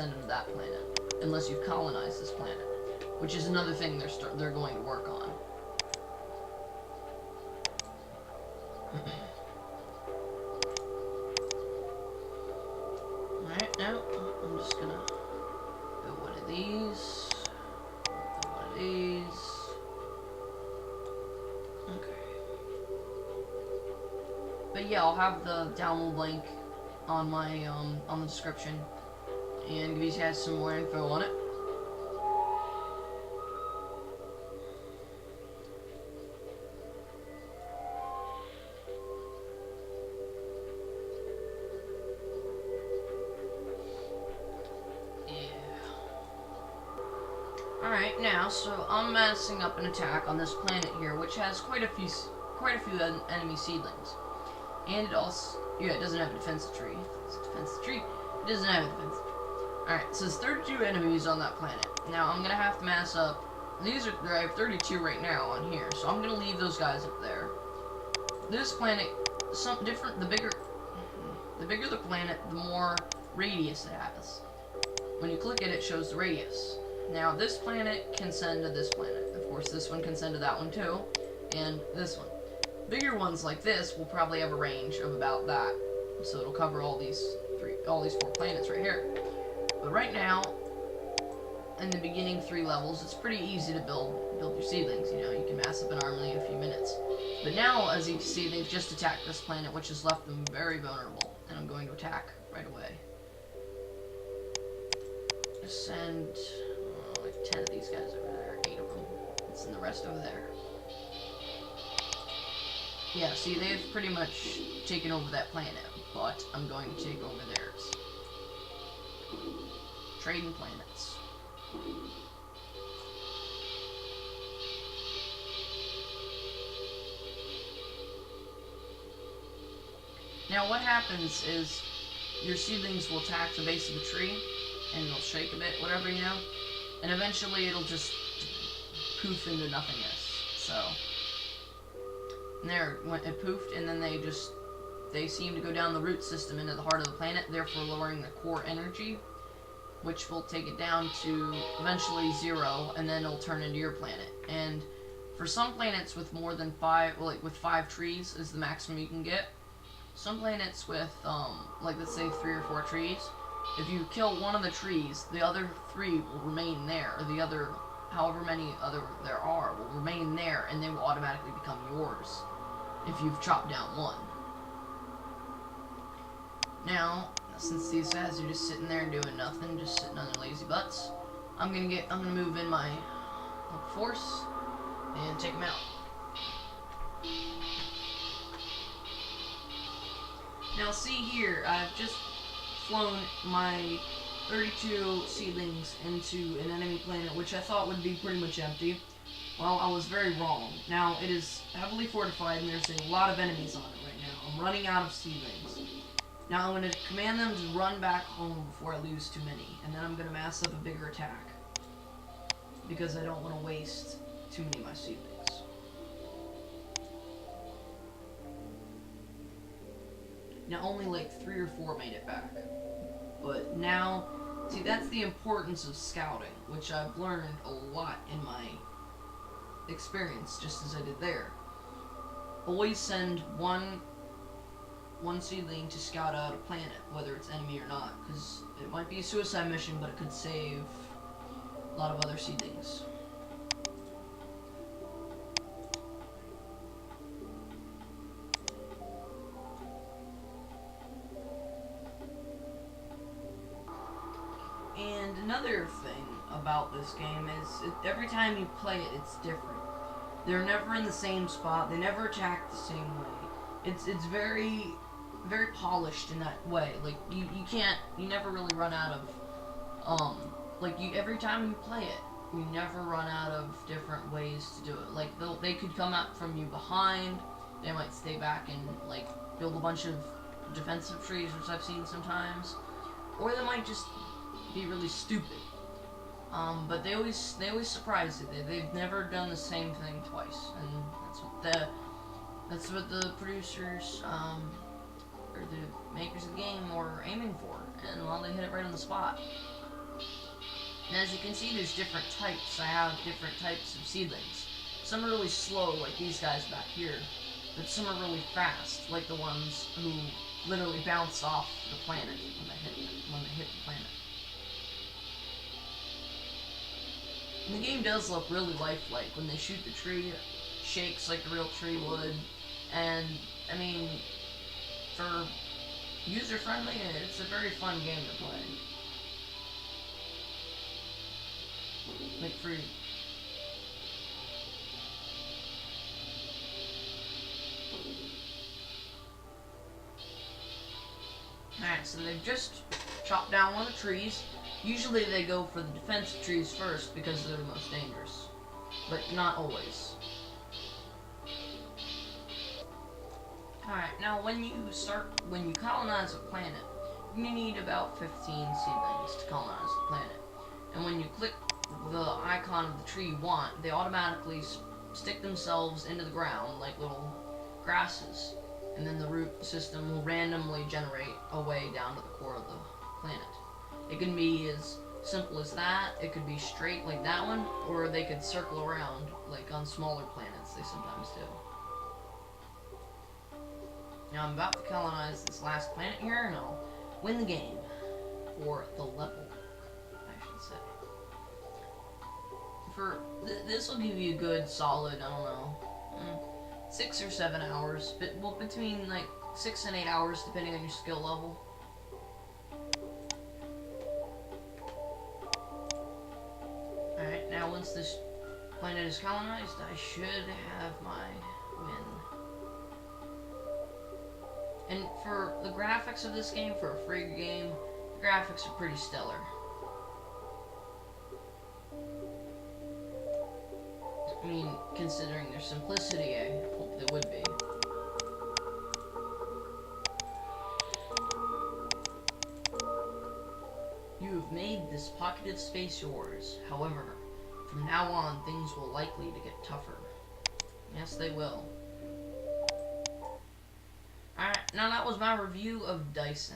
send them to that planet, unless you've colonized this planet, which is another thing they're going to work on. Alright, now I'm just gonna build one of these. Build one of these. Okay. But yeah, I'll have the download link on my on the description, and give you guys some more info on it. Alright, now, so I'm messing up an attack on this planet here, which has quite a few enemy seedlings. And it also, yeah, it doesn't have a defensive tree. It's a defensive tree. It doesn't have a defensive tree. Alright, so there's 32 enemies on that planet. Now, I'm gonna have to mass up. I have 32 right now on here, so I'm gonna leave those guys up there. This planet, the bigger the planet, the more radius it has. When you click it, it shows the radius. Now, this planet can send to this planet. Of course, this one can send to that one too, and this one. Bigger ones like this will probably have a range of about that, so it'll cover all these 4 planets right here. But right now, in the beginning 3 levels, it's pretty easy to build your seedlings. You know, you can mass up an army in a few minutes. But now, as you can see, they've just attacked this planet, which has left them very vulnerable, and I'm going to attack right away. Send like 10 of these guys over there, 8 of them, and the rest over there. Yeah, see, they've pretty much taken over that planet, but I'm going to take over theirs. Trading planets. Now, what happens is your seedlings will attack the base of the tree, and it'll shake a bit, whatever, you know, and eventually it'll just poof into nothingness. So, there, it poofed, and then they seem to go down the root system into the heart of the planet, therefore lowering the core energy, which will take it down to eventually 0, and then it'll turn into your planet. And for some planets with more than 5, well, like with 5 trees is the maximum you can get. Some planets with, like let's say 3 or 4 trees, if you kill one of the trees, the other 3 will remain there, or the other, however many other there are, will remain there, and they will automatically become yours if you've chopped down one. Now, since these guys are just sitting there and doing nothing, just sitting on their lazy butts, I'm gonna move in my force and take them out. Now, see here, I've just flown my 32 seedlings into an enemy planet, which I thought would be pretty much empty. Well, I was very wrong. Now, it is heavily fortified, and there's a lot of enemies on it right now. I'm running out of seedlings. Now, I'm going to command them to run back home before I lose too many, and then I'm going to mass up a bigger attack, because I don't want to waste too many of my seedlings. Now, only like 3 or 4 made it back. But now, see, that's the importance of scouting, which I've learned a lot in my experience, just as I did there. Always send one seedling to scout out a planet, whether it's enemy or not, because it might be a suicide mission, but it could save a lot of other seedlings. And another thing about this game is every time you play it, it's different. They're never in the same spot. They never attack the same way. It's very, very polished in that way. Like you never really run out of every time you play it, you never run out of different ways to do it. Like they could come up from you behind. They might stay back and like build a bunch of defensive trees, which I've seen sometimes, or they might just be really stupid. But they always surprise you. They've never done the same thing twice, and that's what the producers or the makers of the game were aiming for. And well, they hit it right on the spot. And as you can see, there's different types. I have different types of seedlings. Some are really slow, like these guys back here, but some are really fast, like the ones who literally bounce off the planet when they hit the planet. And the game does look really lifelike. When they shoot the tree, it shakes like a real tree would. And, I mean, for user-friendly, it's a very fun game to play. Like, for... Alright, so they've just chopped down one of the trees. Usually they go for the defensive trees first because they're the most dangerous. But not always. Alright, now when you colonize a planet, you need about 15 seedlings to colonize the planet. And when you click the icon of the tree you want, they automatically stick themselves into the ground like little grasses. And then the root system will randomly generate a way down to the core of the planet. It can be as simple as that, it could be straight like that one, or they could circle around like on smaller planets, they sometimes do. Now I'm about to colonize this last planet here, and I'll win the game. Or the level, I should say. This will give you a good solid, I don't know, 6 or 7 hours, but well, between like 6 and 8 hours depending on your skill level. Alright, now once this planet is colonized, I should have my win. And for the graphics of this game, for a free game, the graphics are pretty stellar. I mean, considering their simplicity, I hope they would be. You have made this pocketed space yours. However, from now on, things will likely to get tougher. Yes, they will. Alright, now that was my review of Dyson.